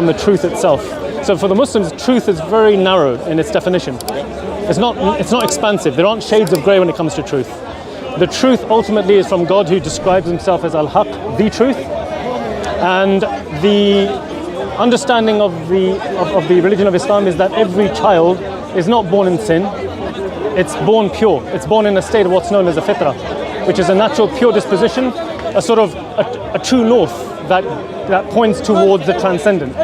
the truth itself. So for the Muslims, truth is very narrow in its definition. It's not expansive. There aren't shades of grey when it comes to truth. The truth ultimately is from God, who describes himself as Al-Haq, the truth. And the understanding of the religion of Islam is that every child is not born in sin. It's born pure. It's born in a state of what's known as a fitrah, which is a natural pure disposition, a sort of a true north that points towards the transcendent.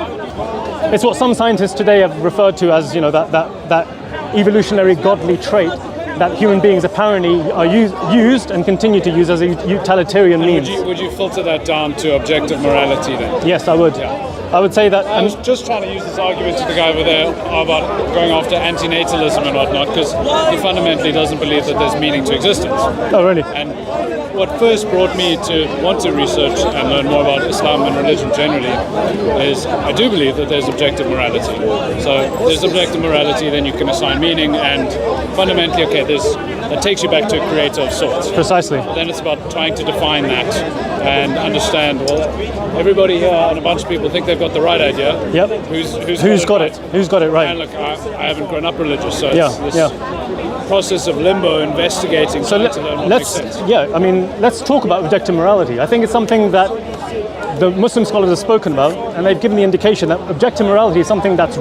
It's what some scientists today have referred to as, that evolutionary godly trait that human beings apparently are used and continue to use as a utilitarian means. Would you filter that down to objective morality then? Yes, I would. Yeah. I would say that. I was just trying to use this argument to the guy over there about going after antinatalism and whatnot, because he fundamentally doesn't believe that there's meaning to existence. Oh, really? And what first brought me to want to research and learn more about Islam and religion generally is I do believe that there's objective morality. So there's objective morality, then you can assign meaning, and fundamentally, that takes you back to a creator of sorts. Precisely. Then it's about trying to define that and understand, well, everybody here and a bunch of people think they've got the right idea. Yep. Who's got it? Who's got it right? And look, I haven't grown up religious, so it's this process of limbo, investigating, so let's talk about objective morality. I think it's something that the Muslim scholars have spoken about, and they've given the indication that objective morality is something that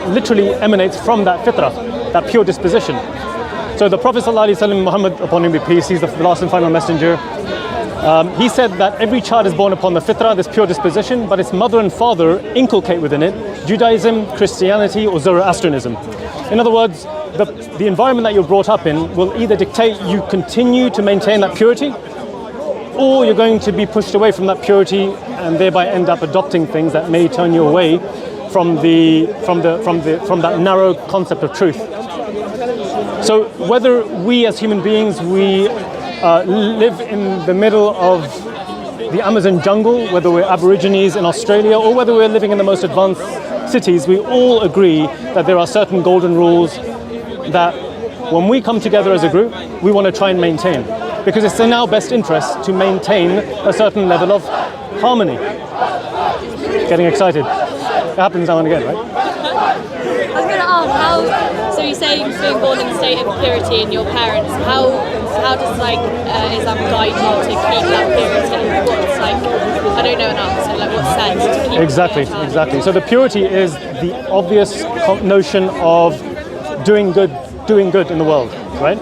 literally emanates from that fitrah, that pure disposition. So the Prophet ﷺ, Muhammad upon him be peace, he's the last and final messenger. He said that every child is born upon the fitrah, this pure disposition, but its mother and father inculcate within it Judaism, Christianity, or Zoroastrianism. In other words, the environment that you're brought up in will either dictate you continue to maintain that purity, or you're going to be pushed away from that purity and thereby end up adopting things that may turn you away from that narrow concept of truth. So whether we as human beings, we live in the middle of the Amazon jungle, whether we're Aborigines in Australia or whether we're living in the most advanced cities, we all agree that there are certain golden rules that when we come together as a group, we want to try and maintain. Because it's in our best interest to maintain a certain level of harmony. Getting excited. It happens now and again, right? I was going to ask, so you say being born in a state of purity in your parents, how does Islam guide you to keep that purity? What's I don't know an answer, what sense to keep Exactly. So the purity is the obvious notion of doing good in the world, right?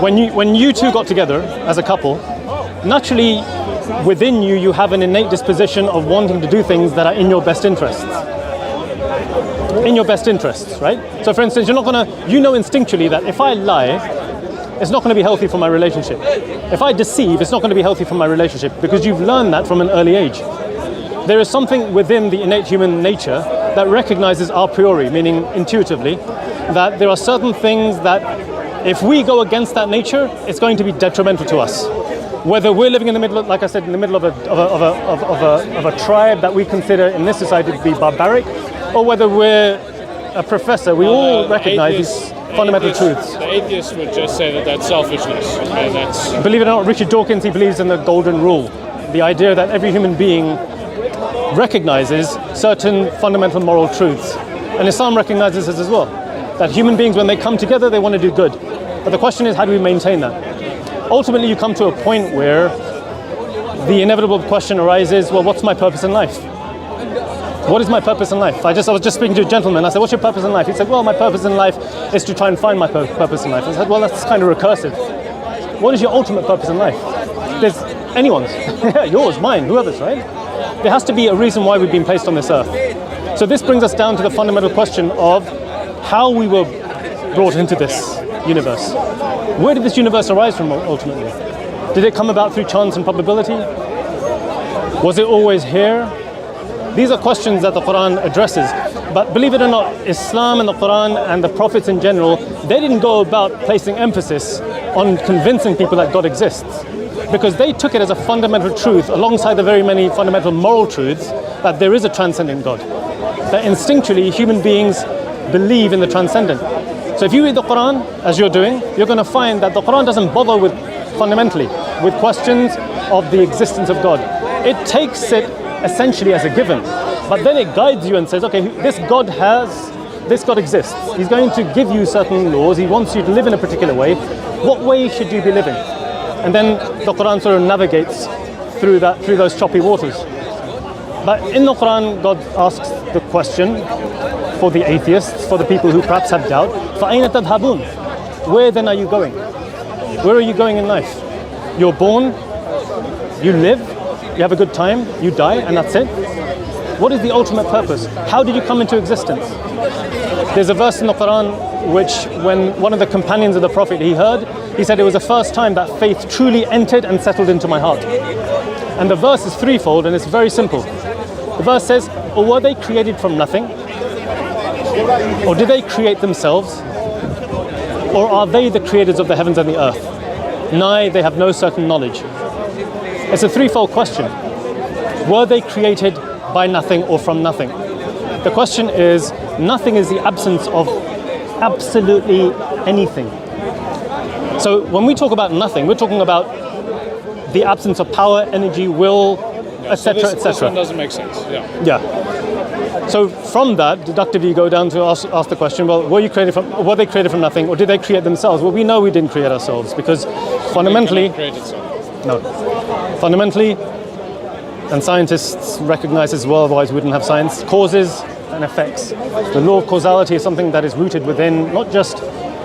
When you two got together as a couple, naturally within you have an innate disposition of wanting to do things that are in your best interests. In your best interests, right? So for instance, you know instinctually that if I lie, it's not going to be healthy for my relationship. If I deceive, it's not going to be healthy for my relationship, because you've learned that from an early age. There is something within the innate human nature that recognizes a priori, meaning intuitively, that there are certain things that if we go against that nature, it's going to be detrimental to us. Whether we're living in the middle, like I said, in the middle of a tribe that we consider in this society to be barbaric, or whether we're a professor, we all recognize these fundamental truths. The atheist would just say that that's selfishness. Believe it or not, Richard Dawkins, he believes in the golden rule, the idea that every human being recognizes certain fundamental moral truths. And Islam recognizes this as well, that human beings, when they come together, they want to do good. But the question is, how do we maintain that? Ultimately, you come to a point where the inevitable question arises, well, what's my purpose in life? What is my purpose in life? I was just speaking to a gentleman. I said, what's your purpose in life? He said, well, my purpose in life is to try and find my purpose in life. I said, well, that's kind of recursive. What is your ultimate purpose in life? There's anyone's. Yours, mine, whoever's, right? There has to be a reason why we've been placed on this earth. So this brings us down to the fundamental question of how we were brought into this universe. Where did this universe arise from ultimately? Did it come about through chance and probability? Was it always here? These are questions that the Quran addresses. But believe it or not, Islam and the Quran and the prophets in general, they didn't go about placing emphasis on convincing people that God exists. Because they took it as a fundamental truth alongside the very many fundamental moral truths that there is a transcendent God. That instinctually human beings believe in the transcendent. So if you read the Quran, as you're doing, you're going to find that the Quran doesn't bother with questions of the existence of God. It takes it essentially as a given. But then it guides you and says, okay, this God exists. He's going to give you certain laws. He wants you to live in a particular way. What way should you be living? And then the Quran sort of navigates through those choppy waters. But in the Quran, God asks the question for the atheists, for the people who perhaps have doubt, فَأَيْنَ تَذْهَبُونَ? Where then are you going? Where are you going in life? You're born, you live, you have a good time, you die, and that's it. What is the ultimate purpose? How did you come into existence? There's a verse in the Quran which, when one of the companions of the Prophet he said it was the first time that faith truly entered and settled into my heart. And the verse is threefold, and it's very simple. The verse says, or were they created from nothing? Or did they create themselves? Or are they the creators of the heavens and the earth? Nay, they have no certain knowledge. It's a threefold question. Were they created by nothing or from nothing? The question is, nothing is the absence of absolutely anything. So when we talk about nothing, we're talking about the absence of power, energy, will, etc., so etc. This one doesn't make sense. Yeah. So from that, deductively, you go down to ask the question: well, were they created from nothing, or did they create themselves? Well, we know we didn't create ourselves because fundamentally, fundamentally, and scientists recognize as well, otherwise we wouldn't have science. Causes and effects. The law of causality is something that is rooted within not just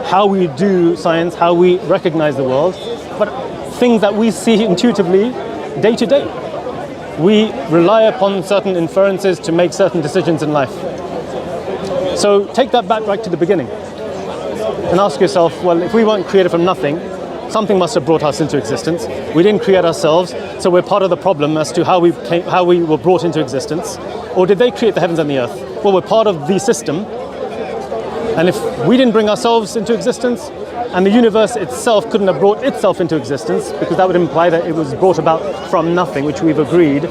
how we do science, how we recognize the world, but things that we see intuitively day to day. We rely upon certain inferences to make certain decisions in life. So take that back right to the beginning and ask yourself, well, if we weren't created from nothing, something must have brought us into existence. We didn't create ourselves, so we're part of the problem as to how we were brought into existence. Or did they create the heavens and the earth? Well, we're part of the system. And if we didn't bring ourselves into existence, and the universe itself couldn't have brought itself into existence, because that would imply that it was brought about from nothing, which we've agreed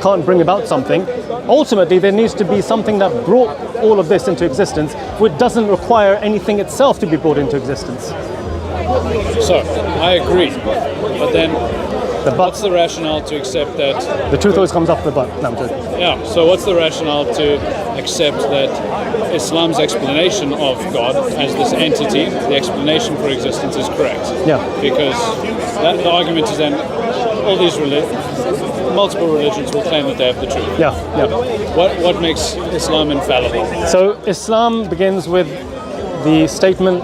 can't bring about something. Ultimately, there needs to be something that brought all of this into existence, which doesn't require anything itself to be brought into existence. So, I agree. But then, what's the rationale to accept that? The truth always comes after the but. No, I'm joking. Yeah, so what's the rationale to accept that Islam's explanation of God as this entity, the explanation for existence, is correct? Yeah. Because the argument is then all these multiple religions will claim that they have the truth. Yeah. What makes Islam infallible? So Islam begins with the statement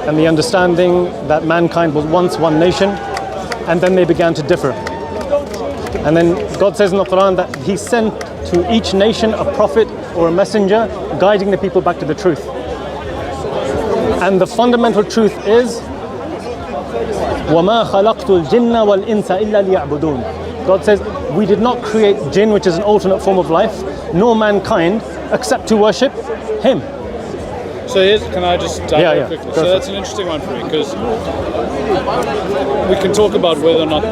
and the understanding that mankind was once one nation, and then they began to differ. And then God says in the Quran that He sent to each nation a prophet or a messenger guiding the people back to the truth. And the fundamental truth is وَمَا خَلَقْتُ الْجِنَّ وَالْإِنسَ إِلَّا لِيَعْبُدُونَ. God says, we did not create jinn, which is an alternate form of life, nor mankind, except to worship Him. So can I just dive quickly? So that's an interesting one for me, because we can talk about whether or not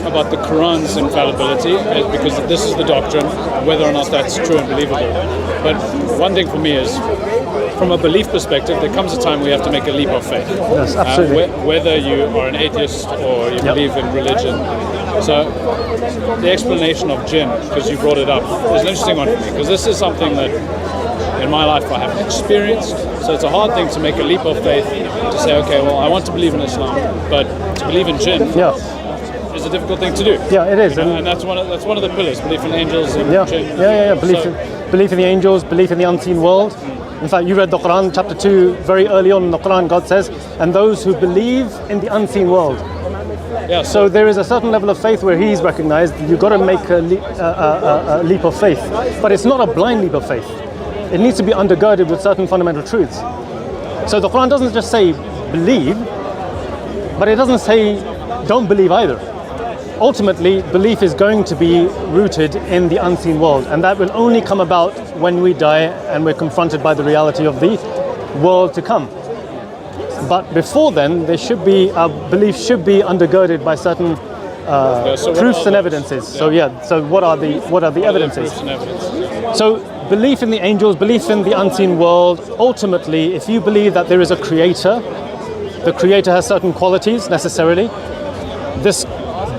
about the Quran's infallibility, because this is the doctrine, whether or not that's true and believable. But one thing for me is, from a belief perspective, there comes a time we have to make a leap of faith. Yes, absolutely. Whether you are an atheist or you believe in religion. So the explanation of jinn, because you brought it up, is an interesting one for me, because this is something that in my life I haven't experienced. So it's a hard thing to make a leap of faith to say, okay, well, I want to believe in Islam, but to believe in jinn is a difficult thing to do. Yeah, it is. And that's one of the pillars, belief in angels and jinn. Belief in the angels, belief in the unseen world. In fact, you read the Quran, chapter 2, very early on in the Quran, God says, and those who believe in the unseen world. Yeah, so there is a certain level of faith where He's recognized you've got to make a leap of faith. But it's not a blind leap of faith. It needs to be undergirded with certain fundamental truths. So the Quran doesn't just say believe, but it doesn't say don't believe either. Ultimately, belief is going to be rooted in the unseen world, and that will only come about when we die and we're confronted by the reality of the world to come. But before then, belief should be undergirded by certain proofs and evidences. Yeah. So what are the evidences? Proofs and evidence? So belief in the angels, belief in the unseen world. Ultimately, if you believe that there is a creator, the creator has certain qualities necessarily. This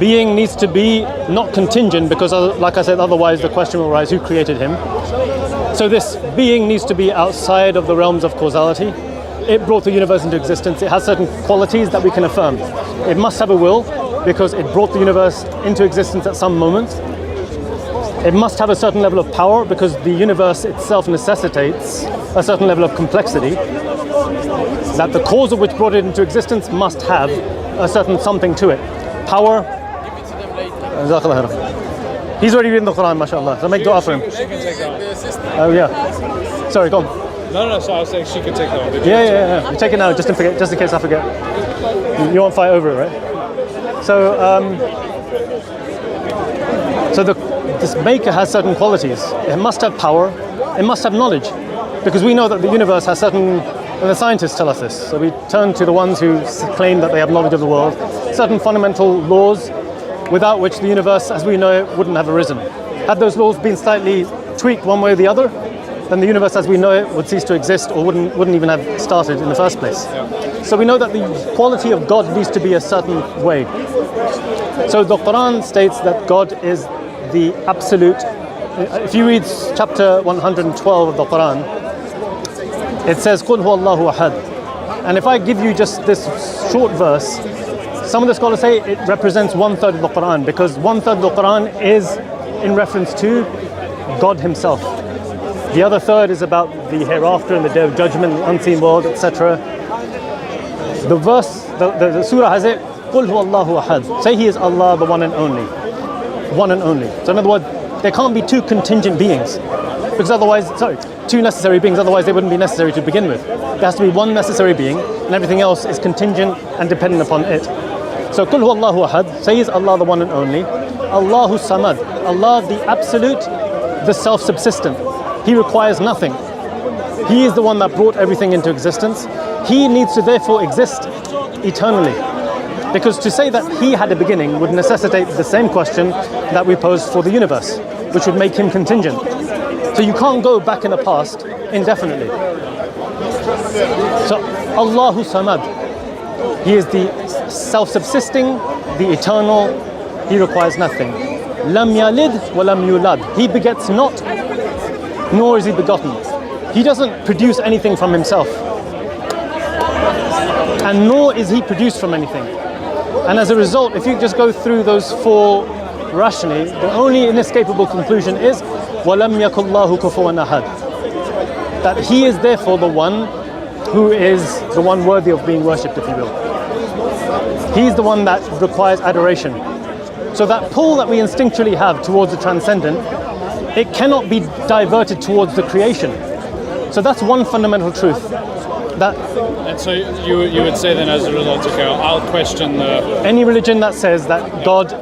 being needs to be not contingent, because like I said, otherwise the question will arise, who created him? So this being needs to be outside of the realms of causality. It brought the universe into existence. It has certain qualities that we can affirm. It must have a will, because it brought the universe into existence at some moment. It must have a certain level of power, because the universe itself necessitates a certain level of complexity, that the cause of which brought it into existence must have a certain something to it. Power. He's already reading the Quran, mashallah. So make dua for him. She can take that. Oh yeah. Sorry, go on. No, so I was saying she can take that one. Yeah. You take it now, just in case I forget. You won't fight over it, right? So this maker has certain qualities. It must have power. It must have knowledge, because we know that the universe has certain, and the scientists tell us this. So we turn to the ones who claim that they have knowledge of the world. Certain fundamental laws, without which the universe, as we know it, wouldn't have arisen. Had those laws been slightly tweaked one way or the other, then the universe as we know it would cease to exist, or wouldn't even have started in the first place. So we know that the quality of God needs to be a certain way. So the Quran states that God is the absolute. If you read chapter 112 of the Quran, it says "Qul huwa Allahu ahad," and if I give you just this short verse, some of the scholars say it represents 1/3 of the Quran, because 1/3 of the Quran is in reference to God Himself. The other third is about the hereafter and the day of judgment, the unseen world, etc. The verse, the surah has it, "Qul huwa Allahu ahad." Say He is Allah, the one and only. One and only. So in other words, there can't be two contingent beings, because otherwise, two necessary beings, otherwise they wouldn't be necessary to begin with. There has to be one necessary being, and everything else is contingent and dependent upon it. So "Qul huwa Allahu ahad," say He is Allah, the one and only. Allahu samad, Allah the absolute, the self-subsistent. He requires nothing. He is the one that brought everything into existence. He needs to therefore exist eternally. Because to say that He had a beginning would necessitate the same question that we posed for the universe, which would make Him contingent. So you can't go back in the past indefinitely. So Allahu Samad, He is the self-subsisting, the eternal. He requires nothing. Lam yalid wa lam yulad. He begets not, nor is He begotten. He doesn't produce anything from Himself, and nor is He produced from anything. And as a result, if you just go through those four rationally, the only inescapable conclusion is وَلَمْ يَكُنْ اللَّهُ كُفُوًا أَحَدٍ, that He is therefore the one who is the one worthy of being worshipped, if you will. He's the one that requires adoration. So that pull that we instinctually have towards the transcendent, it cannot be diverted towards the creation. So that's one fundamental truth. And so you would say then, as a result, okay, I'll question any religion that says that God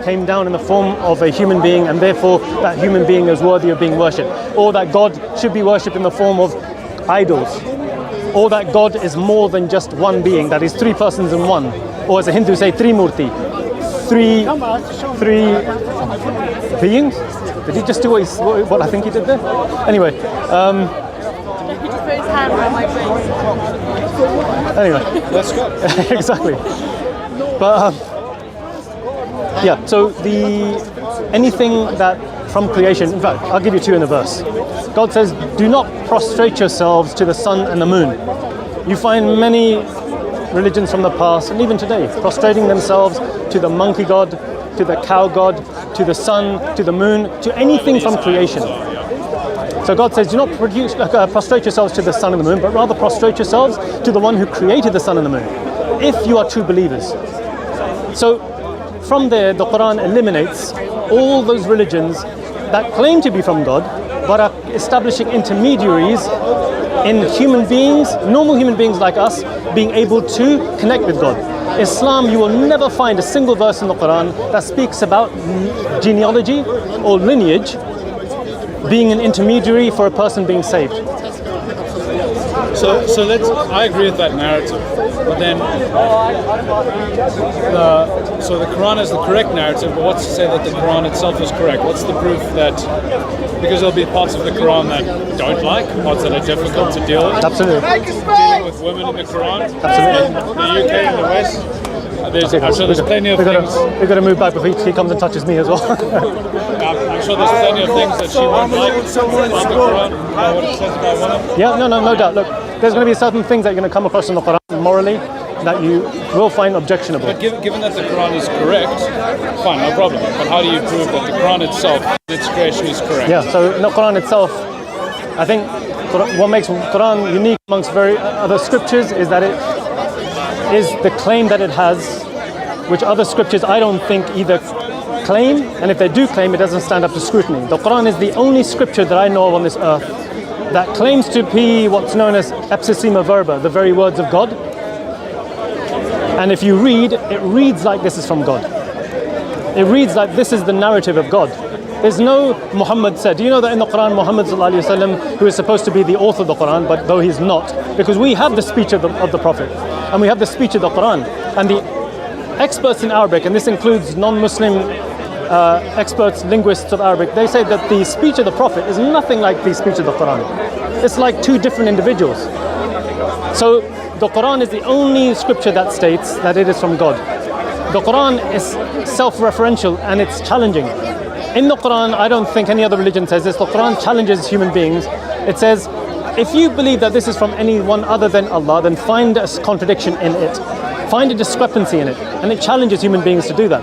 came down in the form of a human being, and therefore that human being is worthy of being worshipped, or that God should be worshipped in the form of idols, or that God is more than just one being, that is three persons in one, or as the Hindus say, Trimurti, three beings. Did he just do what I think he did there? Anyway. He just put his hand around my face. Anyway, let's go. Exactly. But yeah. So anything that from creation. In fact, I'll give you two in a verse. God says, "Do not prostrate yourselves to the sun and the moon." You find many religions from the past and even today prostrating themselves to the monkey god, to the cow god, to the sun, to the moon, to anything from creation. So God says, do not prostrate yourselves to the sun and the moon, but rather prostrate yourselves to the one who created the sun and the moon, if you are true believers. So from there, the Quran eliminates all those religions that claim to be from God, but are establishing intermediaries in human beings, normal human beings like us, being able to connect with God. Islam, you will never find a single verse in the Quran that speaks about genealogy or lineage being an intermediary for a person being saved. So I agree with that narrative, but then the Quran is the correct narrative, but what's to say that the Quran itself is correct? What's the proof that, because there'll be parts of the Quran that you don't like, parts that are difficult to deal with? Absolutely. Dealing with women in the Quran. Absolutely. In the UK and the West, I'm sure there's plenty of things. We've got to move back before he comes and touches me as well. I'm sure there's plenty of things that she won't like about the Quran, what it says about women. Yeah, no doubt. Look, there's going to be certain things that you're going to come across in the Quran morally that you will find objectionable. But given that the Quran is correct, fine, no problem. But how do you prove that the Quran itself, its creation, is correct? Yeah, so in the Quran itself, I think what makes Quran unique amongst other scriptures is that it is the claim that it has, which other scriptures I don't think either claim, and if they do claim, it doesn't stand up to scrutiny. The Quran is the only scripture that I know of on this earth that claims to be what's known as ipsissima verba, the very words of God. And if you read, it reads like this is from God. It reads like this is the narrative of God. There's no Muhammad said. Do you know that in the Quran, Muhammad sallallahu alaihi wasallam, who is supposed to be the author of the Quran, but though he's not, because we have the speech of the Prophet, and we have the speech of the Quran, and the experts in Arabic, and this includes non-Muslim experts, linguists of Arabic, they say that the speech of the Prophet is nothing like the speech of the Quran. It's like two different individuals. So the Quran is the only scripture that states that it is from God. The Quran is self-referential and it's challenging. In the Quran, I don't think any other religion says this. The Quran challenges human beings. It says, if you believe that this is from anyone other than Allah, then find a contradiction in it. Find a discrepancy in it. And it challenges human beings to do that.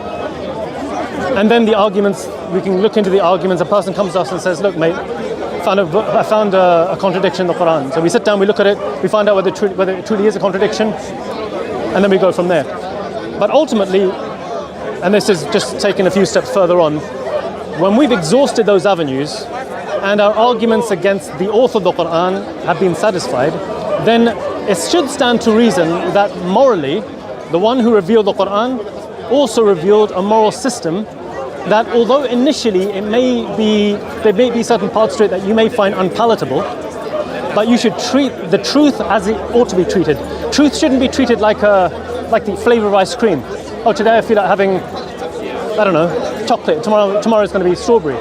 And then the arguments, we can look into the arguments. A person comes to us and says, look, mate, I found a contradiction in the Quran. So we sit down, we look at it, we find out whether it truly is a contradiction, and then we go from there. But ultimately, and this is just taking a few steps further on, when we've exhausted those avenues and our arguments against the author of the Quran have been satisfied, then it should stand to reason that morally, the one who revealed the Quran also revealed a moral system that although initially there may be certain parts to it that you may find unpalatable, but you should treat the truth as it ought to be treated. Truth shouldn't be treated like the flavor of ice cream. Oh, today I feel like having, I don't know, chocolate. Tomorrow it's going to be strawberry.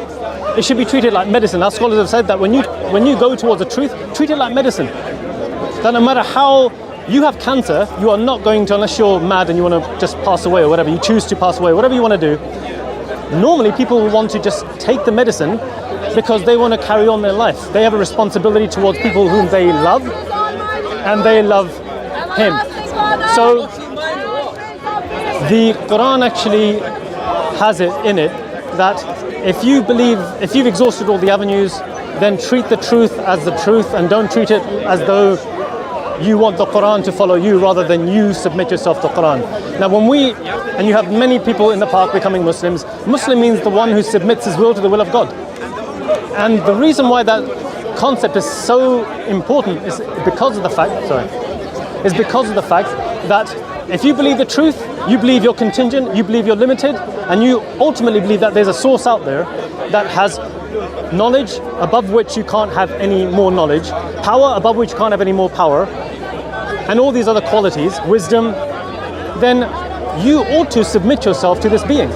It should be treated like medicine. Our scholars have said that when you go towards the truth, treat it like medicine. That no matter how you have cancer, you are not going to, unless you're mad and you want to just pass away or whatever, you choose to pass away, whatever you want to do. Normally people will want to just take the medicine because they want to carry on their life. They have a responsibility towards people whom they love, and they love him. So the Quran actually has it in it that if you've exhausted all the avenues, then treat the truth as the truth and don't treat it as though you want the Quran to follow you rather than you submit yourself to the Quran. Now and you have many people in the park becoming Muslims. Muslim means the one who submits his will to the will of God. And the reason why that concept is so important is because of the fact that if you believe the truth, you believe you're contingent, you believe you're limited, and you ultimately believe that there's a source out there that has knowledge above which you can't have any more knowledge, power above which you can't have any more power, and all these other qualities, wisdom, then you ought to submit yourself to this being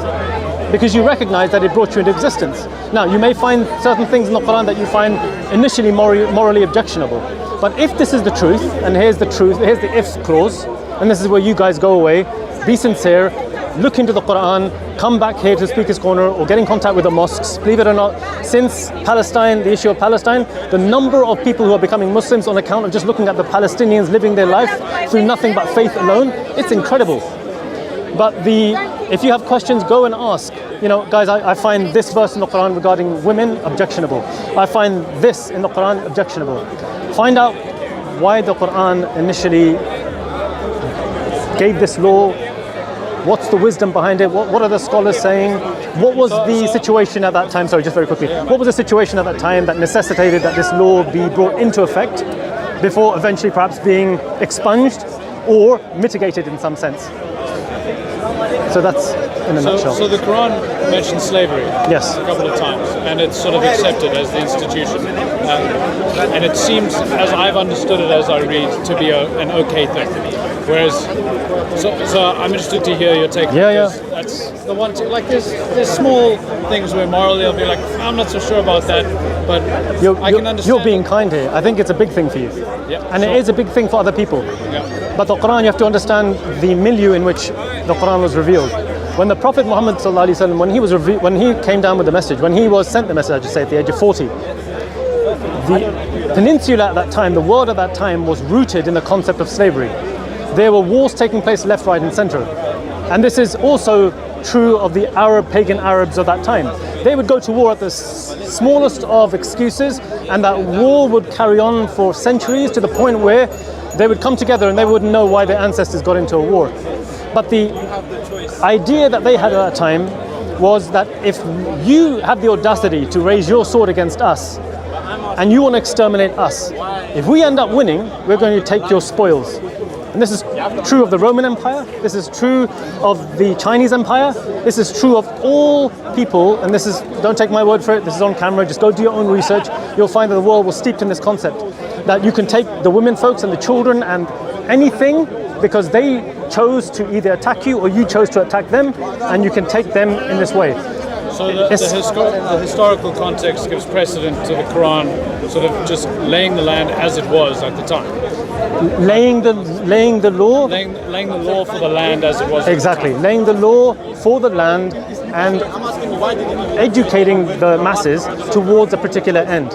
because you recognize that it brought you into existence. Now, you may find certain things in the Quran that you find initially morally objectionable, but if this is the truth, and here's the truth, here's the if clause, and this is where you guys go away, be sincere, look into the Quran, come back here to Speaker's Corner or get in contact with the mosques. Believe it or not, since Palestine, the issue of Palestine, the number of people who are becoming Muslims on account of just looking at the Palestinians living their life through nothing but faith alone, it's incredible. But if you have questions, go and ask. You know, guys, I find this verse in the Quran regarding women objectionable. I find this in the Quran objectionable. Find out why the Quran initially gave this law. What's the wisdom behind it? What are the scholars saying? What was the situation at that time? Sorry, just very quickly. What was the situation at that time that necessitated that this law be brought into effect before eventually perhaps being expunged or mitigated in some sense? So that's in a nutshell. So the Quran mentions slavery yes. a couple of times, and it's sort of accepted as the institution. And it seems, as I've understood it as I read, to be an okay thing. Whereas, so I'm interested to hear your take. Yeah. That's the one. Like there's small things where morally I'll be like, I'm not so sure about that, but I can understand. You're being kind here. I think it's a big thing for you, yeah, and it is a big thing for other people. Yeah. But the Quran, you have to understand the milieu in which the Quran was revealed. When the Prophet Muhammad sallallahu alaihi wasallam, when he came down with the message, when he was sent the message, I should say, at the age of 40, the peninsula at that time, the world at that time, was rooted in the concept of slavery. There were wars taking place left, right, and centre, and this is also true of the pagan Arabs of that time. They would go to war at the smallest of excuses, and that war would carry on for centuries to the point where they would come together and they wouldn't know why their ancestors got into a war. But the idea that they had at that time was that if you have the audacity to raise your sword against us and you want to exterminate us, if we end up winning, we're going to take your spoils. And this is true of the Roman Empire, this is true of the Chinese Empire, this is true of all people, and this is, don't take my word for it, this is on camera, just go do your own research. You'll find that the world was steeped in this concept, that you can take the women folks and the children and anything, because they chose to either attack you or you chose to attack them, and you can take them in this way. So the historical context gives precedent to the Quran sort of just laying the land as it was at the time. Laying the law. Laying the law for the land as it was. Exactly, laying the law for the land and educating the masses towards a particular end.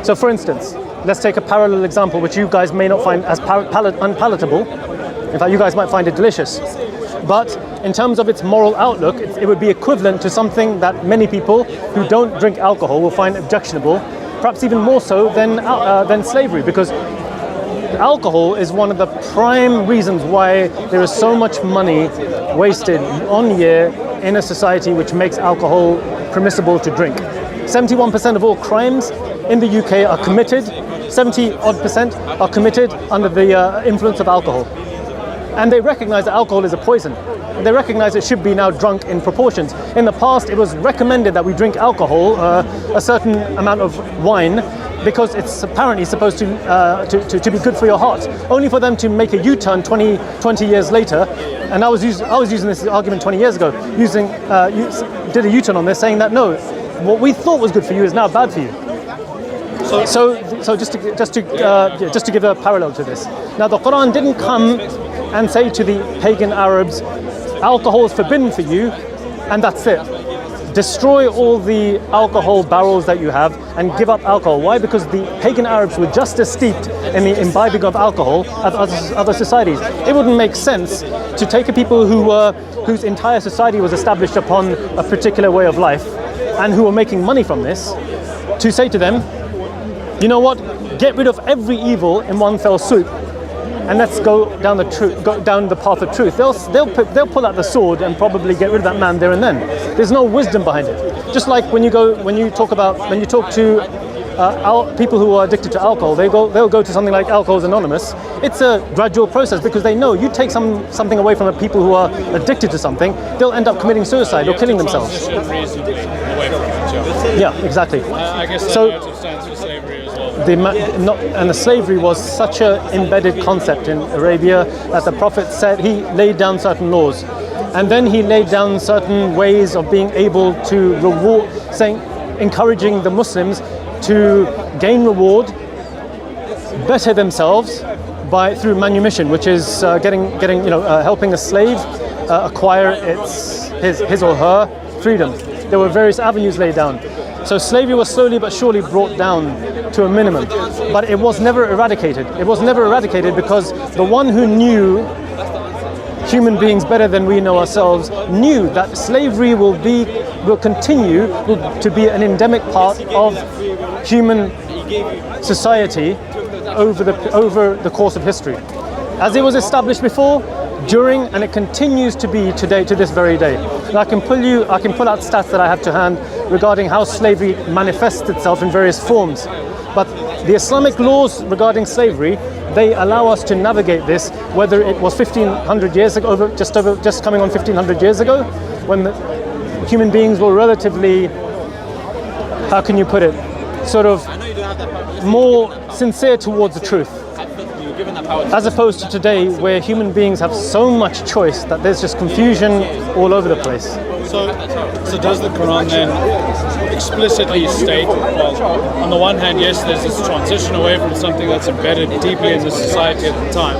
So, for instance, let's take a parallel example, which you guys may not find as unpalatable. In fact, you guys might find it delicious. But in terms of its moral outlook, it would be equivalent to something that many people who don't drink alcohol will find objectionable, perhaps even more so than slavery, because alcohol is one of the prime reasons why there is so much money wasted on year in a society which makes alcohol permissible to drink. 71% of all crimes in the UK are committed, 70-odd% are committed under the influence of alcohol. And they recognize that alcohol is a poison. They recognize it should be now drunk in proportions. In the past, it was recommended that we drink alcohol, a certain amount of wine, because it's apparently supposed to be good for your heart. Only for them to make a U-turn 20 years later, and I was using this argument 20 years ago, did a U-turn on this, saying that no, what we thought was good for you is now bad for you. So just to give a parallel to this. Now the Quran didn't come and say to the pagan Arabs, alcohol is forbidden for you, and that's it. Destroy all the alcohol barrels that you have and give up alcohol. Why? Because the pagan Arabs were just as steeped in the imbibing of alcohol as other societies. It wouldn't make sense to take a people whose entire society was established upon a particular way of life and who were making money from this, to say to them, you know what, get rid of every evil in one fell swoop, and let's go down the path of truth. They'll pull out the sword and probably get rid of that man there and then. There's no wisdom behind it. Just like when you talk to people who are addicted to alcohol, they'll go to something like Alcoholics Anonymous. It's a gradual process, because they know you take something away from the people who are addicted to something, they'll end up committing suicide or killing themselves. Yeah, exactly. I guess that stands for slavery as well. And the slavery was such an embedded concept in Arabia that the Prophet said he laid down certain laws, and then he laid down certain ways of being able to reward, encouraging the Muslims to gain reward, better themselves through manumission, which is helping a slave acquire his or her freedom. There were various avenues laid down. So slavery was slowly but surely brought down to a minimum, but it was never eradicated. It was never eradicated because the one who knew human beings better than we know ourselves knew that slavery will continue to be an endemic part of human society over the course of history. As it was established before, during, and it continues to be today, to this very day. And I can pull out stats that I have to hand regarding how slavery manifests itself in various forms. But the Islamic laws regarding slavery, they allow us to navigate this, whether it was 1,500 years ago, just coming on 1,500 years ago, when the human beings were relatively, how can you put it, sort of more sincere towards the truth. As opposed to today, where human beings have so much choice that there's just confusion all over the place. So does the Quran then explicitly state, well, on the one hand, yes, there's this transition away from something that's embedded deeply in the society at the time,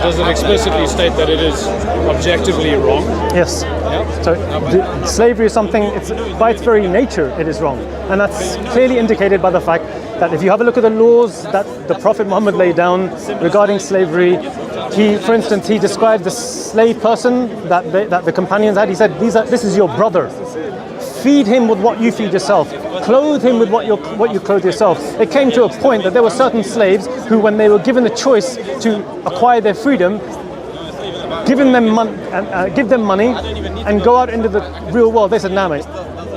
does it explicitly state that it is objectively wrong? Yes. So slavery is something, by its very nature, it is wrong. And that's clearly indicated by the fact that if you have a look at the laws that the Prophet Muhammad laid down regarding slavery, for instance, he described the slave person that the companions had. He said, this is your brother. Feed him with what you feed yourself. Clothe him with what you clothe yourself. It came to a point that there were certain slaves who, when they were given the choice to acquire their freedom, give them money and go out into the real world, they said, nah mate,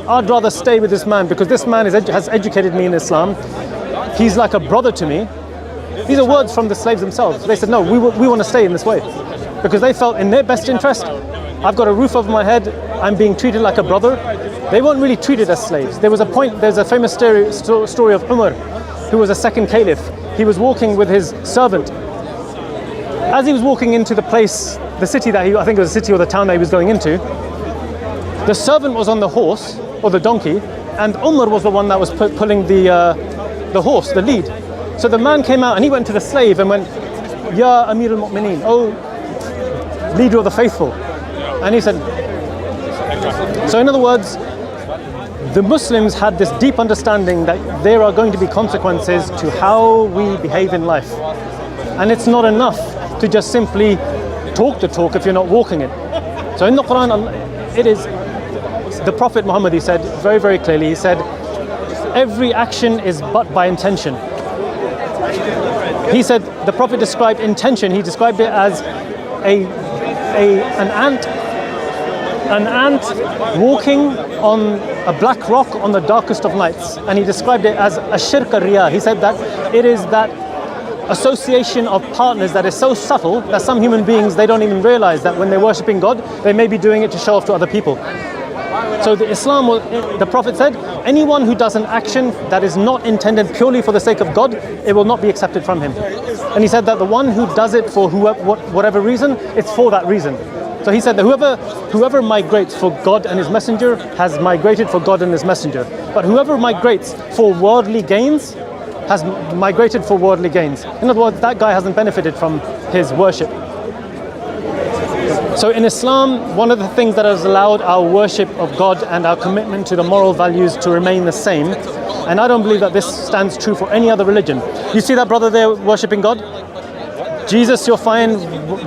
I'd rather stay with this man because this man has educated me in Islam. He's like a brother to me. These are words from the slaves themselves. They said, no, we want to stay in this way because they felt in their best interest. I've got a roof over my head. I'm being treated like a brother. They weren't really treated as slaves. There's a famous story of Umar, who was a second caliph. He was walking with his servant. As he was walking into the city I think it was the city or the town that he was going into, the servant was on the horse or the donkey, and Umar was the one that was pulling the horse, the lead. So the man came out and he went to the slave and went, Ya Amir al-Mu'mineen, oh leader of the faithful. And he said, so in other words, the Muslims had this deep understanding that there are going to be consequences to how we behave in life. And it's not enough to just simply talk the talk if you're not walking it. So in the Quran, the Prophet Muhammad, he said very, very clearly, he said, every action is but by intention. He said, the Prophet described intention, he described it as an ant walking on a black rock on the darkest of nights, and he described it as a shirk riya. He said that it is that association of partners that is so subtle that some human beings, they don't even realize that when they're worshipping God, they may be doing it to show off to other people. So the Prophet said, anyone who does an action that is not intended purely for the sake of God, it will not be accepted from him. And he said that the one who does it for whatever reason, it's for that reason. So he said that whoever migrates for God and His Messenger has migrated for God and His Messenger. But whoever migrates for worldly gains has migrated for worldly gains. In other words, that guy hasn't benefited from his worship. So in Islam, one of the things that has allowed our worship of God and our commitment to the moral values to remain the same, and I don't believe that this stands true for any other religion. You see that brother there worshipping God? Jesus, you're fine,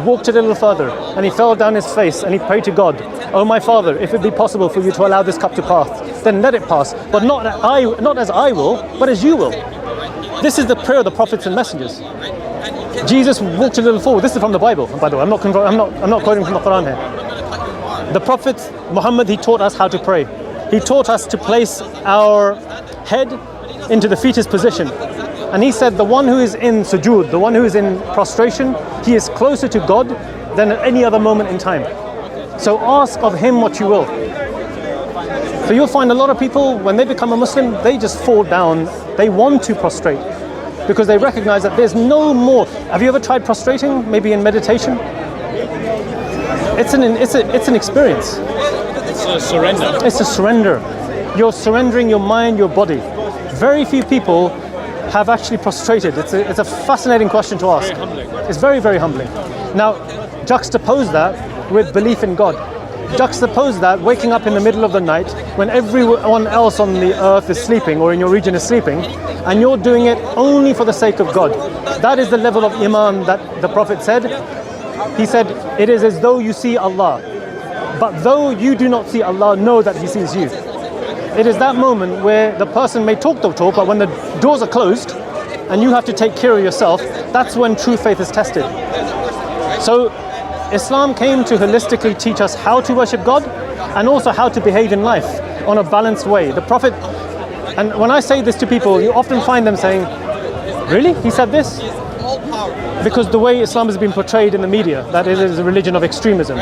walked a little further, and he fell down his face and he prayed to God, oh my Father, if it be possible for you to allow this cup to pass, then let it pass, but not as I will, but as you will. This is the prayer of the prophets and messengers. Jesus walked a little forward. This is from the Bible, by the way. I'm not quoting from the Quran here. The Prophet Muhammad, he taught us how to pray. He taught us to place our head into the fetus position. And he said the one who is in sujood, the one who is in prostration, he is closer to God than at any other moment in time. So ask of him what you will. So you'll find a lot of people, when they become a Muslim, they just fall down. They want to prostrate because they recognize that there's no more. Have you ever tried prostrating, maybe in meditation? It's an experience. It's a surrender. It's a surrender. You're surrendering your mind, your body. Very few people have actually prostrated. It's a fascinating question to ask. Very humbling. It's very, very humbling. Now, juxtapose that with belief in God. Juxtapose that waking up in the middle of the night when everyone else on the earth is sleeping or in your region is sleeping, and you're doing it only for the sake of God. That is the level of iman that the Prophet said. He said, it is as though you see Allah, but though you do not see Allah, know that He sees you. It is that moment where the person may talk the talk, but when the doors are closed and you have to take care of yourself, that's when true faith is tested. So Islam came to holistically teach us how to worship God and also how to behave in life on a balanced way. The Prophet, and when I say this to people, you often find them saying, really? He said this? Because the way Islam has been portrayed in the media, that it is a religion of extremism.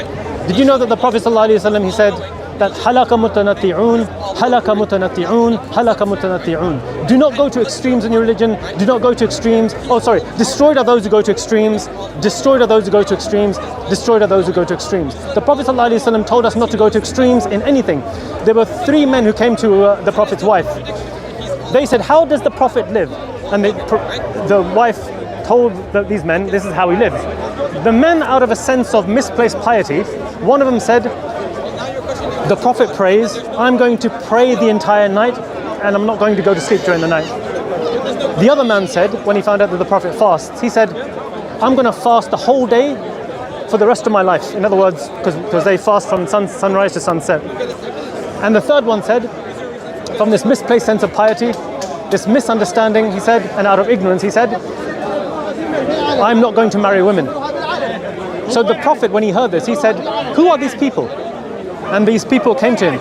Did you know that the Prophet ﷺ, he said that halaka mutanatti'un, halaka mutanatti'un, halaka mutanatti'un. Do not go to extremes in your religion. Do not go to extremes. Oh, sorry. Destroyed are those who go to extremes. Destroyed are those who go to extremes. Destroyed are those who go to extremes. The Prophet ﷺ told us not to go to extremes in anything. There were 3 men who came to the Prophet's wife. They said, how does the Prophet live? And the wife told these men this is how he lived. The men, out of a sense of misplaced piety, one of them said, the Prophet prays, I'm going to pray the entire night and I'm not going to go to sleep during the night. The other man said, when he found out that the Prophet fasts, he said, I'm going to fast the whole day for the rest of my life. In other words, because they fast from sunrise to sunset. And the third one said, from this misplaced sense of piety, this misunderstanding, he said, and out of ignorance, he said, I'm not going to marry women. So the Prophet, when he heard this, he said, who are these people? And these people came to him.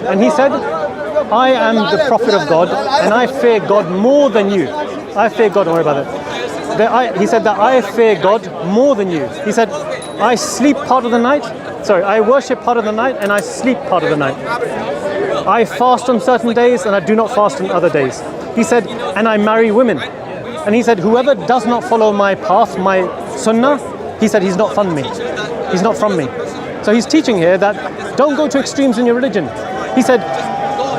And he said, I am the Prophet of God, and I fear God more than you. I fear God, don't worry about it. He said that I fear God more than you. He said, I sleep part of the night. Sorry, I worship part of the night, and I sleep part of the night. I fast on certain days, and I do not fast on other days. He said, and I marry women. And he said, whoever does not follow my path, my sunnah, he said, he's not from me. He's not from me. So he's teaching here that don't go to extremes in your religion. He said,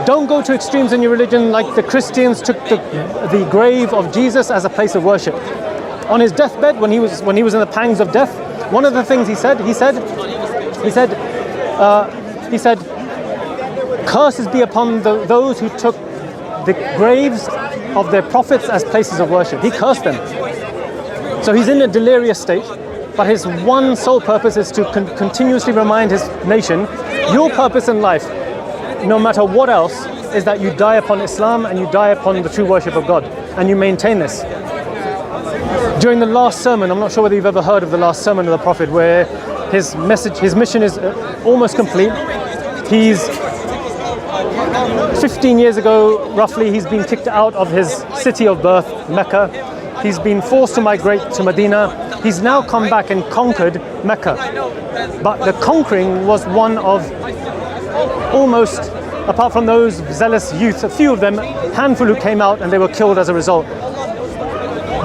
don't go to extremes in your religion like the Christians took the grave of Jesus as a place of worship. On his deathbed, when he was in the pangs of death, one of the things he said, curses be upon those who took the graves of their prophets as places of worship. He cursed them. So he's in a delirious state, but his one sole purpose is to continuously remind his nation, your purpose in life, no matter what else, is that you die upon Islam and you die upon the true worship of God, and you maintain this. During the last sermon, I'm not sure whether you've ever heard of the last sermon of the Prophet, where his mission is almost complete. He's 15 years ago, roughly, he's been kicked out of his city of birth, Mecca. He's been forced to migrate to Medina. He's now come back and conquered Mecca. But the conquering was one of almost, apart from those zealous youth, a few of them, a handful who came out and they were killed as a result.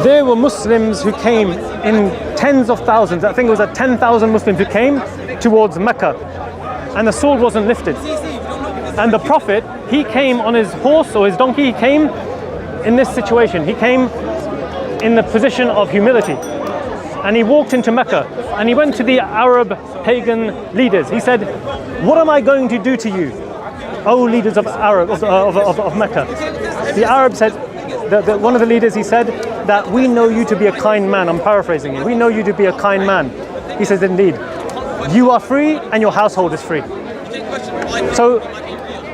There were Muslims who came in tens of thousands. I think it was 10,000 Muslims who came towards Mecca, and the sword wasn't lifted. And the Prophet, he came on his horse or his donkey, he came in this situation. He came in the position of humility. And he walked into Mecca and he went to the Arab pagan leaders. He said, what am I going to do to you, O leaders of Mecca? The Arab said, one of the leaders, he said, that we know you to be a kind man. I'm paraphrasing it. We know you to be a kind man. He says, indeed, you are free and your household is free. So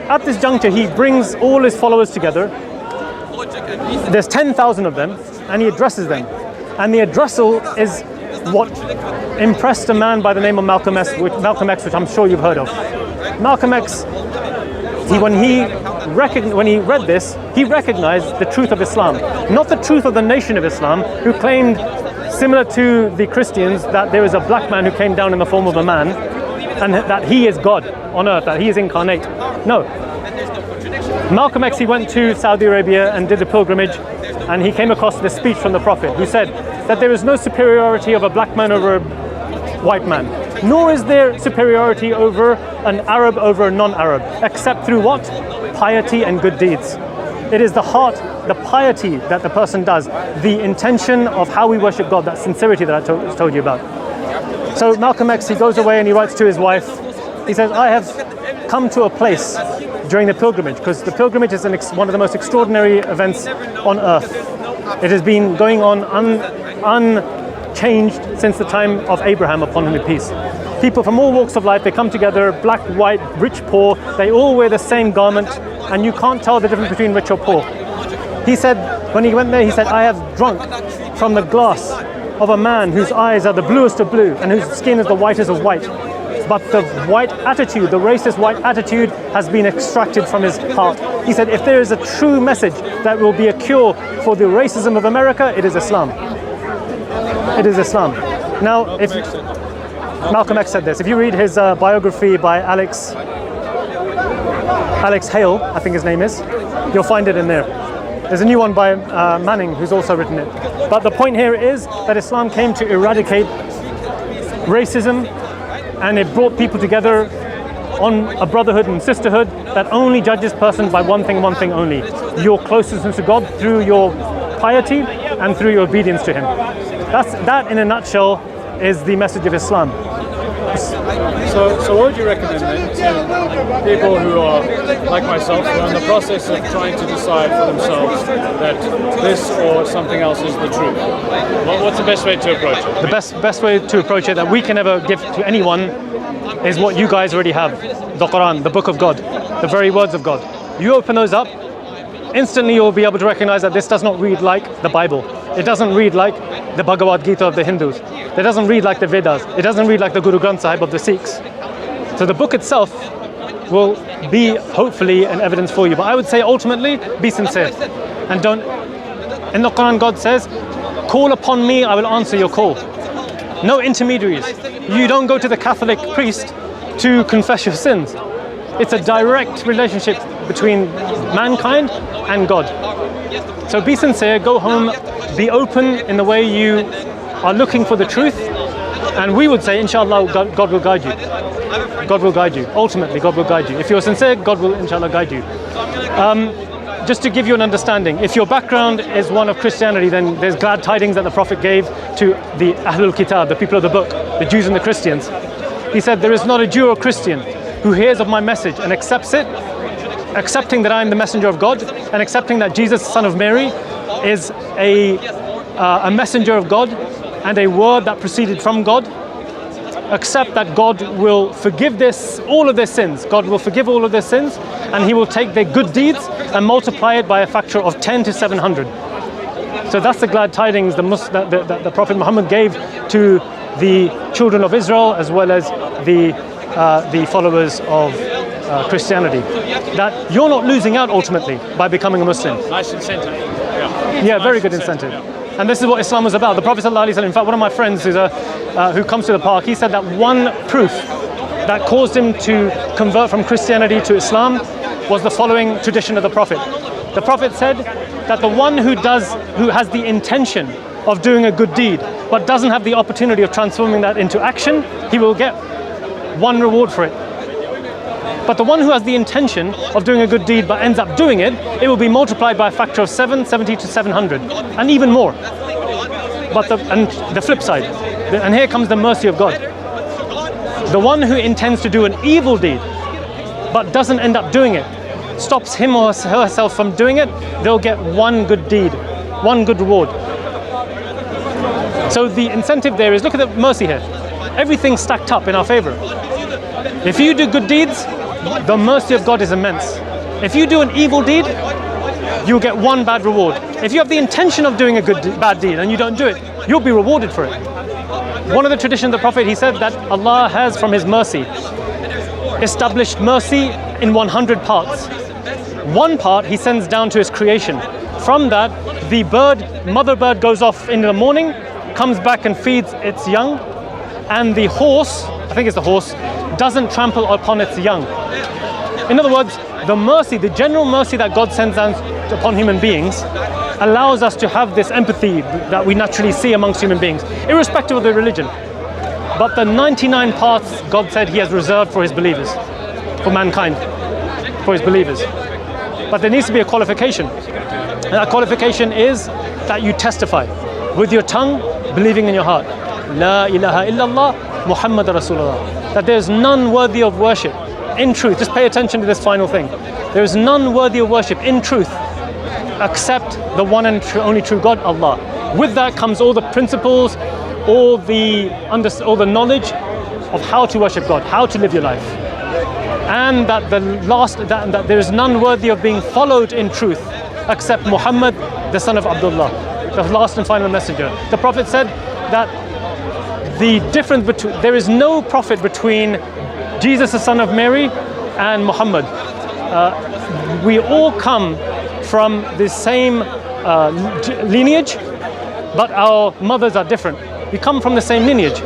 at this juncture, he brings all his followers together. There's 10,000 of them, and he addresses them. And the addressal is what impressed a man by the name of Malcolm X, which I'm sure you've heard of. Malcolm X, when he read this, he recognized the truth of Islam, not the truth of the nation of Islam, who claimed, similar to the Christians, that there is a black man who came down in the form of a man, and that he is God on earth, that he is incarnate. No. Malcolm X, he went to Saudi Arabia and did a pilgrimage, and he came across this speech from the Prophet, who said that there is no superiority of a black man over a white man, nor is there superiority over an Arab over a non-Arab, except through what? Piety and good deeds. It is the heart, the piety that the person does, the intention of how we worship God, that sincerity that I told you about. So Malcolm X, he goes away and he writes to his wife. He says, I have come to a place during the pilgrimage, because the pilgrimage is one of the most extraordinary events on earth. It has been going on unchanged since the time of Abraham, upon whom be peace. People from all walks of life, they come together, black, white, rich, poor, they all wear the same garment, and you can't tell the difference between rich or poor. He said, when he went there, he said, I have drunk from the glass of a man whose eyes are the bluest of blue and whose skin is the whitest of white. But the white attitude, the racist white attitude, has been extracted from his heart. He said, if there is a true message that will be a cure for the racism of America, it is Islam. It is Islam. Now, if Malcolm X said this, if you read his biography by Alex Hale, I think his name is, you'll find it in there. There's a new one by Manning, who's also written it. But the point here is that Islam came to eradicate racism, and it brought people together on a brotherhood and sisterhood that only judges persons by one thing only: your closeness to God through your piety and through your obedience to Him. That in a nutshell is the message of Islam. So what would you recommend then to people who are, like myself, who are in the process of trying to decide for themselves that this or something else is the truth? What's the best way to approach it? The best way to approach it that we can ever give to anyone is what you guys already have, the Quran, the book of God, the very words of God. You open those up, instantly you'll be able to recognize that this does not read like the Bible. It doesn't read like the Bhagavad Gita of the Hindus. It doesn't read like the Vedas. It doesn't read like the Guru Granth Sahib of the Sikhs. So the book itself will be hopefully an evidence for you. But I would say ultimately, be sincere. And don't, in the Quran God says, call upon me, I will answer your call. No intermediaries. You don't go to the Catholic priest to confess your sins. It's a direct relationship between mankind and God. So be sincere, go home, be open in the way you are looking for the truth, and we would say, inshallah, God will guide you. God will guide you. Ultimately, God will guide you. If you're sincere, God will, inshallah, guide you. Just to give you an understanding, if your background is one of Christianity, then there's glad tidings that the Prophet gave to the Ahlul Kitab, the people of the book, the Jews and the Christians. He said, there is not a Jew or Christian who hears of my message and accepts it, accepting that I am the messenger of God, and accepting that Jesus, son of Mary, is a messenger of God and a word that proceeded from God, accept that God will forgive all of their sins. God will forgive all of their sins, and He will take their good deeds and multiply it by a factor of 10 to 700. So that's the glad tidings that the Prophet Muhammad gave to the children of Israel, as well as the followers of Christianity. That you're not losing out ultimately by becoming a Muslim. Nice incentive. Yeah, very good incentive. And this is what Islam was about. The Prophet ﷺ, in fact, one of my friends who comes to the park, he said that one proof that caused him to convert from Christianity to Islam was the following tradition of the Prophet. The Prophet said that the one who has the intention of doing a good deed, but doesn't have the opportunity of transforming that into action, he will get one reward for it. But the one who has the intention of doing a good deed but ends up doing it, it will be multiplied by a factor of 70 to 700, and even more. But the flip side, and here comes the mercy of God. The one who intends to do an evil deed but doesn't end up doing it, stops him or herself from doing it, they'll get one good deed, one good reward. So the incentive there is, look at the mercy here. Everything's stacked up in our favor. If you do good deeds, the mercy of God is immense. If you do an evil deed, you'll get one bad reward. If you have the intention of doing a bad deed and you don't do it, you'll be rewarded for it. One of the traditions of the Prophet, he said that Allah has, from His mercy, established mercy in 100 parts. One part He sends down to His creation. From that, the mother bird goes off in the morning, comes back and feeds its young, and the horse, I think it's the horse, doesn't trample upon its young. In other words, the mercy, the general mercy that God sends down upon human beings allows us to have this empathy that we naturally see amongst human beings, irrespective of their religion. But the 99 parts, God said He has reserved for His believers, for mankind, for His believers. But there needs to be a qualification. And that qualification is that you testify with your tongue, believing in your heart. La ilaha illallah, Muhammad Rasulullah. That there is none worthy of worship in truth. Just pay attention to this final thing. There is none worthy of worship in truth except the one and only true God, Allah. With that comes all the principles, all the knowledge of how to worship God, how to live your life. And that that there is none worthy of being followed in truth except Muhammad, the son of Abdullah, the last and final messenger. The Prophet said that there is no prophet between Jesus, the son of Mary, and Muhammad. We all come from the same lineage, but our mothers are different. We come from the same lineage.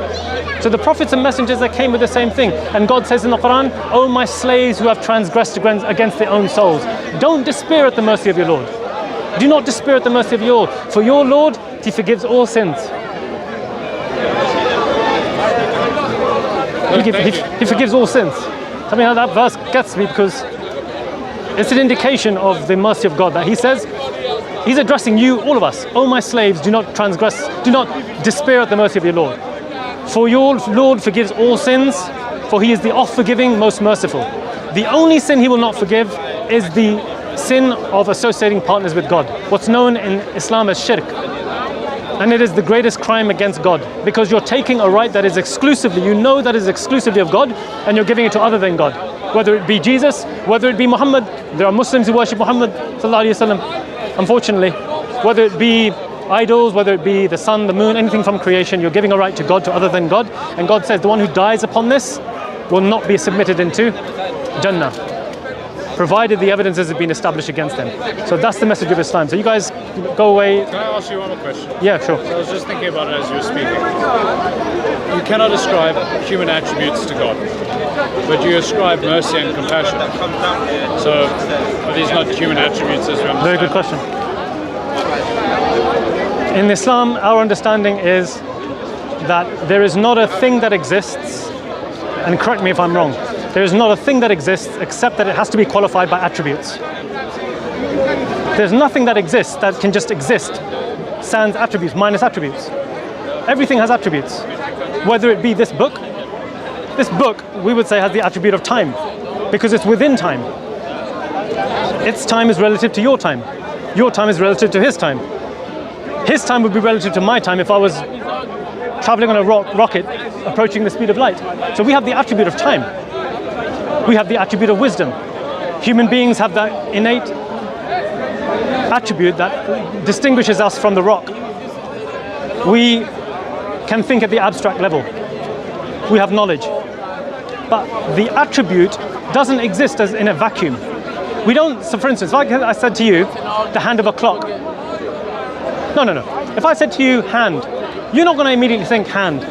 So the prophets and messengers that came with the same thing. And God says in the Quran, "O my slaves who have transgressed against their own souls, don't despair at the mercy of your Lord. Do not despair at the mercy of your Lord. For your Lord, He forgives all sins." He forgives all sins. I mean, that verse gets me because it's an indication of the mercy of God that He says, He's addressing you, all of us. Oh, my slaves, do not transgress, do not despair at the mercy of your Lord. For your Lord forgives all sins, for he is the oft-forgiving, most merciful. The only sin he will not forgive is the sin of associating partners with God. What's known in Islam as shirk. And it is the greatest crime against God, because you're taking a right that is exclusively, you know that is exclusively of God, and you're giving it to other than God. Whether it be Jesus, whether it be Muhammad, there are Muslims who worship Muhammad sallallahu alaihi wasallam, unfortunately. Whether it be idols, whether it be the sun, the moon, anything from creation, you're giving a right to God to other than God. And God says the one who dies upon this will not be submitted into Jannah, provided the evidence has been established against them. So that's the message of Islam. So you guys go away. Can I ask you one more question? Yeah, sure. So I was just thinking about it as you were speaking. You cannot ascribe human attributes to God, but you ascribe mercy and compassion. So are these not human attributes as you understand? Very good question. In Islam, our understanding is that there is not a thing that exists, and correct me if I'm wrong, there is not a thing that exists except that it has to be qualified by attributes. There's nothing that exists that can just exist, sans attributes, minus attributes. Everything has attributes. Whether it be this book we would say has the attribute of time, because it's within time. Its time is relative to your time. Your time is relative to his time. His time would be relative to my time if I was traveling on a rocket approaching the speed of light. So we have the attribute of time. We have the attribute of wisdom. Human beings have that innate attribute that distinguishes us from the rock. We can think at the abstract level. We have knowledge. But the attribute doesn't exist as in a vacuum. We don't, so for instance, like I said to you, the hand of a clock. No. If I said to you, hand, you're not going to immediately think hand.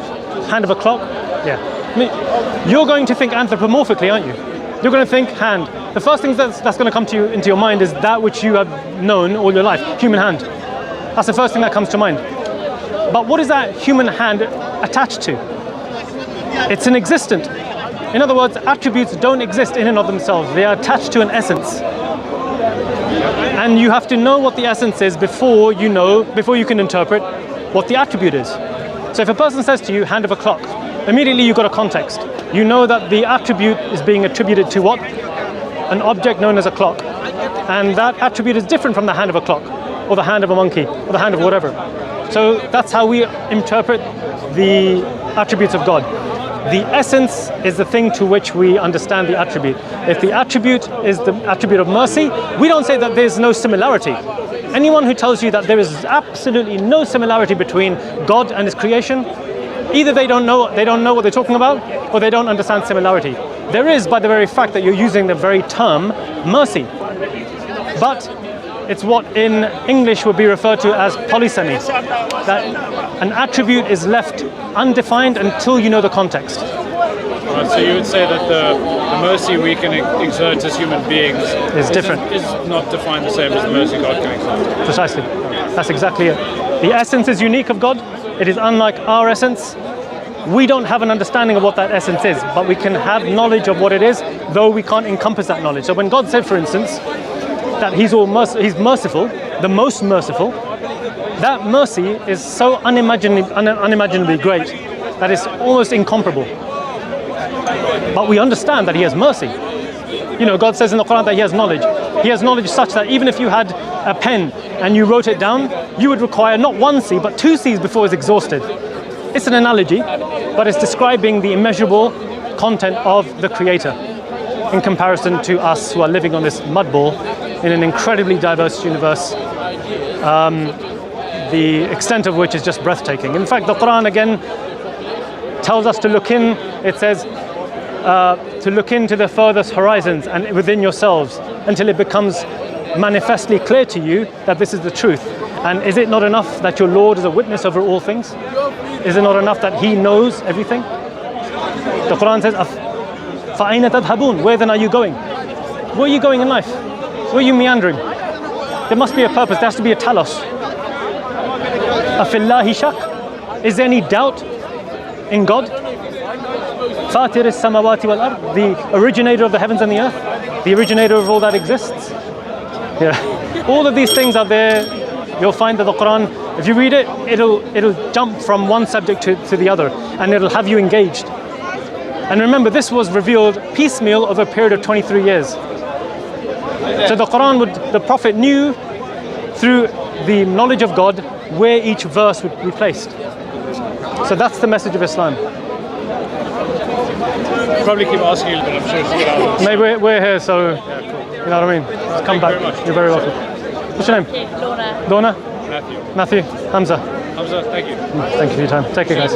Hand of a clock? Yeah. I mean, you're going to think anthropomorphically, aren't you? You're going to think hand. The first thing that's going to come to you into your mind is that which you have known all your life, human hand. That's the first thing that comes to mind. But what is that human hand attached to? It's inexistent. In other words, attributes don't exist in and of themselves. They are attached to an essence. And you have to know what the essence is before you can interpret what the attribute is. So if a person says to you, hand of a clock, immediately you've got a context. You know that the attribute is being attributed to what? An object known as a clock. And that attribute is different from the hand of a clock, or the hand of a monkey, or the hand of whatever. So that's how we interpret the attributes of God. The essence is the thing to which we understand the attribute. If the attribute is the attribute of mercy, we don't say that there's no similarity. Anyone who tells you that there is absolutely no similarity between God and his creation, either they don't know what they're talking about, or they don't understand similarity. There is, by the very fact that you're using the very term mercy. But it's what in English would be referred to as polysemy, that an attribute is left undefined until you know the context. Right, so you would say that the mercy we can exert as human beings is different. Is not defined the same as the mercy God can exert. Precisely. That's exactly it. The essence is unique of God. It is unlike our essence. We don't have an understanding of what that essence is, but we can have knowledge of what it is, though we can't encompass that knowledge. So when God said, for instance, that he's merciful, the most merciful, that mercy is so unimaginably great that it's almost incomparable. But we understand that he has mercy. You know, God says in the Quran that he has knowledge. He has knowledge such that even if you had a pen and you wrote it down, you would require not one sea, but two seas before it's exhausted. It's an analogy, but it's describing the immeasurable content of the Creator in comparison to us who are living on this mud ball in an incredibly diverse universe, the extent of which is just breathtaking. In fact, the Quran again tells us to look in. It says to look into the furthest horizons and within yourselves until it becomes manifestly clear to you that this is the truth. And is it not enough that your Lord is a witness over all things? Is it not enough that he knows everything? The Quran says, فَأَيْنَ تَذْهَبُونَ? Where then are you going? Where are you going in life? Where are you meandering? There must be a purpose. There has to be a talos. أَفِي اللَّهِ شَكْ? Is there any doubt in God? فَاطِرِ السَّمَوَاتِ وَالْأَرْضِ? The originator of the heavens and the earth? The originator of all that exists? Yeah. All of these things are there you'll find that the Quran, if you read it, it'll jump from one subject to the other, and it'll have you engaged. And remember, this was revealed piecemeal over a period of 23 years. So the Quran the Prophet knew through the knowledge of God where each verse would be placed. So that's the message of Islam. Probably keep asking you, but I'm sure it's good out. Maybe we're here, so you know what I mean. Just come back. You're very welcome. What's your name? Lorna. Lorna? Matthew. Matthew? Hamza? Hamza, thank you. Thank you for your time. Take care, guys.